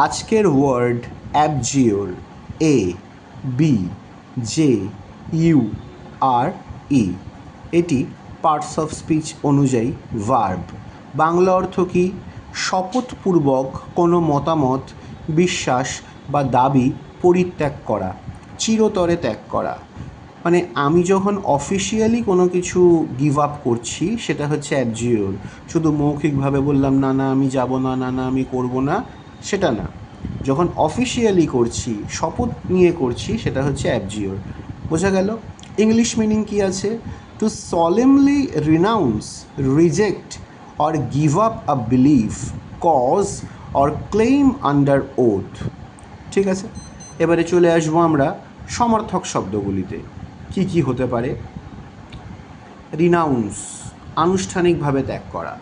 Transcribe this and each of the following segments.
আজকের word abjure, A B J U R E, এটি parts of speech অনুযায়ী verb. Bangla অর্থ কি? শপথপূর্বক কোনো মতামত, বিশ্বাস বা দাবি পরিত্যাগ করা, চিরতরে ত্যাগ করা। মানে আমি যখন অফিসিয়ালি কোনো কিছু গিভ আপ করছি সেটা হচ্ছে অ্যাবজিওর। শুধু মৌখিকভাবে বললাম না না আমি যাব না, না না আমি করব না, সেটা না। যখন অফিসিয়ালি করছি, শপথ নিয়ে করছি, সেটা হচ্ছে অ্যাবজিওর। বোঝা গেল? ইংলিশ মিনিং কী আছে? To solemnly renounce, reject or give up a belief, cause or claim under oath. ঠিক আছে, এবারে চলে আসবো আমরা সমার্থক শব্দগুলিতে। কি কি হতে পারে? রিনাউন্স, আনুষ্ঠানিকভাবে ত্যাগ করা।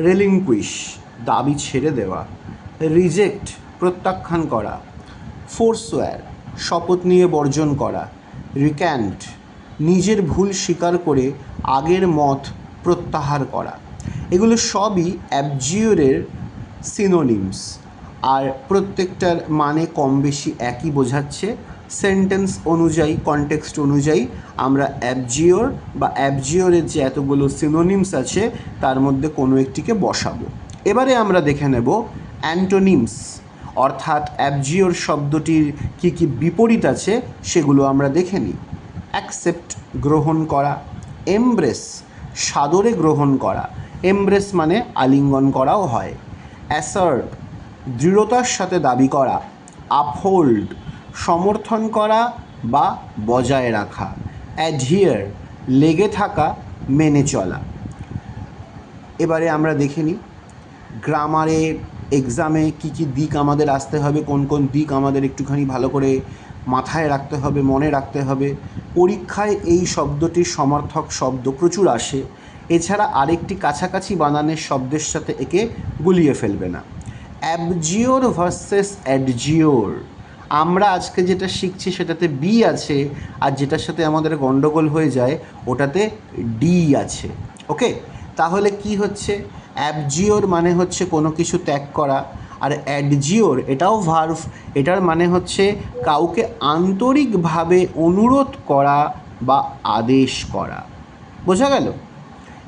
রেলিংকুইশ, দাবি ছেড়ে দেওয়া। রিজেক্ট, প্রত্যাখ্যান করা। ফোরসোয়ার, শপথ নিয়ে বর্জন করা। রিক্যান্ট, নিজের ভুল স্বীকার করে আগের মত প্রত্যাহার করা। এগুলো সবই অ্যাবজিওরের সিনোনিমস, আর প্রত্যেকটার মানে কম বেশি একই বোঝাচ্ছে। সেন্টেন্স অনুযায়ী, কনটেক্সট অনুযায়ী আমরা অ্যাবজিওর বা অ্যাবজিওরের যে এতগুলো সিনোনিমস আছে তার মধ্যে কোনো একটিকে বসাবো। এবারে আমরা দেখে নেব অ্যান্টোনিমস, অর্থাৎ অ্যাবজিওর শব্দটির কী কী বিপরীত আছে সেগুলো আমরা দেখে নিই। অ্যাকসেপ্ট, গ্রহণ করা। এমব্রেস, সাদরে গ্রহণ করা। এমব্রেস মানে আলিঙ্গন করাও হয়। অ্যাসার্ট, দৃঢ়তার সাথে দাবি করা। আপহোল্ড, সমর্থন করা বা বজায় রাখা। অ্যাডহিয়ার, লেগে থাকা, মেনে চলা। এবারে আমরা দেখে নিই গ্রামারে, এক্সামে কী কী দিক আমাদের আসতে হবে, কোন কোন দিক আমাদের একটুখানি ভালো করে মাথায় রাখতে হবে, মনে রাখতে হবে। পরীক্ষায় এই শব্দটির সমার্থক শব্দ প্রচুর আসে। এছাড়া আরেকটি কাছাকাছি বানানের শব্দের সাথে একে গুলিয়ে ফেলবে না। অ্যাবজিওর ভার্সেস অ্যাডজিওর, আমরা আজকে যেটা শিখছি সেটাতে বি আছে, আর যেটার সাথে আমাদের গণ্ডগোল হয়ে যায় ওটাতে ডি আছে। ওকে, তাহলে কি হচ্ছে? অ্যাবজিওর মানে হচ্ছে কোনো কিছু ত্যাগ করা, আর অ্যাডজিওর এটাও ভার্ব, এটার মানে হচ্ছে কাউকে আন্তরিকভাবে অনুরোধ করা বা আদেশ করা। বোঝা গেল?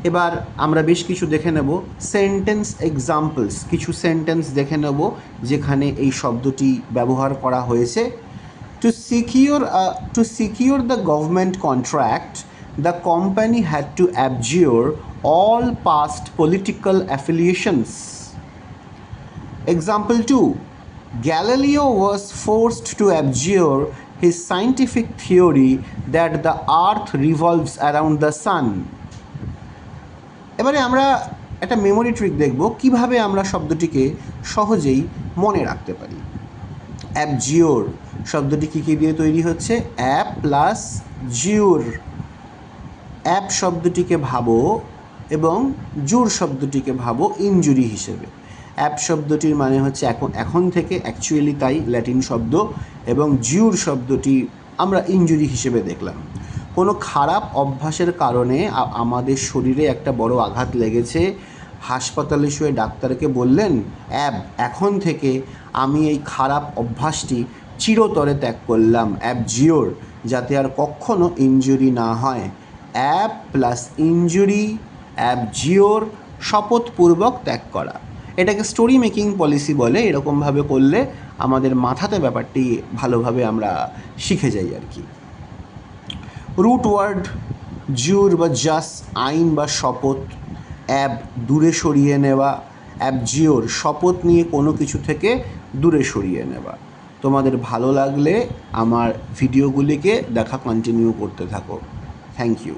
এবার আমরা বেশ কিছু দেখে নেব সেন্টেন্স এক্সাম্পলস, কিছু সেন্টেন্স দেখে নেব যেখানে এই শব্দটি ব্যবহার করা হয়েছে। To secure the government contract, the company had to abjure all past political affiliations. Example 2, Galileo was forced to abjure his scientific theory that the earth revolves around the sun. এবারে আমরা একটা মেমোরি ট্রিক দেখব কিভাবে আমরা শব্দটিকে সহজেই মনে রাখতে পারি। অ্যাবজিওর শব্দটি কী কী দিয়ে তৈরি হচ্ছে? অ্যাপ প্লাস জিওর। অ্যাপ শব্দটিকে ভাবো এবং জুর শব্দটিকে ভাবো ইনজুরি হিসেবে। অ্যাপ শব্দটির মানে হচ্ছে এখন থেকে, অ্যাকচুয়ালি তাই ল্যাটিন শব্দ, এবং জিউর শব্দটি আমরা ইনজুরি হিসেবে দেখলাম। কোনো খারাপ অভ্যাসের কারণে আমাদের শরীরে একটা বড় আঘাত লেগেছে, হাসপাতালে শুয়ে ডাক্তারকে বললেন এখন থেকে আমি এই খারাপ অভ্যাসটি চিরতরে ত্যাগ করলাম, অ্যাবজিওর, যাতে আর কখনো ইনজুরি না হয়। অ্যাপ প্লাস ইনজুরি, অ্যাবজিওর, শপথপূর্বক ত্যাগ করা। এটাকে স্টোরি মেকিং পলিসি বলে। এরকমভাবে করলে আমাদের মাথাতে ব্যাপারটি ভালোভাবে আমরা শিখে যাই আর কি। রুট ওয়ার্ড জিওর বা জাস, আইন বা শপথ। অ্যাব, দূরে সরিয়ে নেওয়া। অ্যাবজিওর, শপথ নিয়ে কোনো কিছু থেকে দূরে সরিয়ে নেওয়া। তোমাদের ভালো লাগলে আমার ভিডিওগুলিকে দেখা কন্টিনিউ করতে থাকো। Thank you.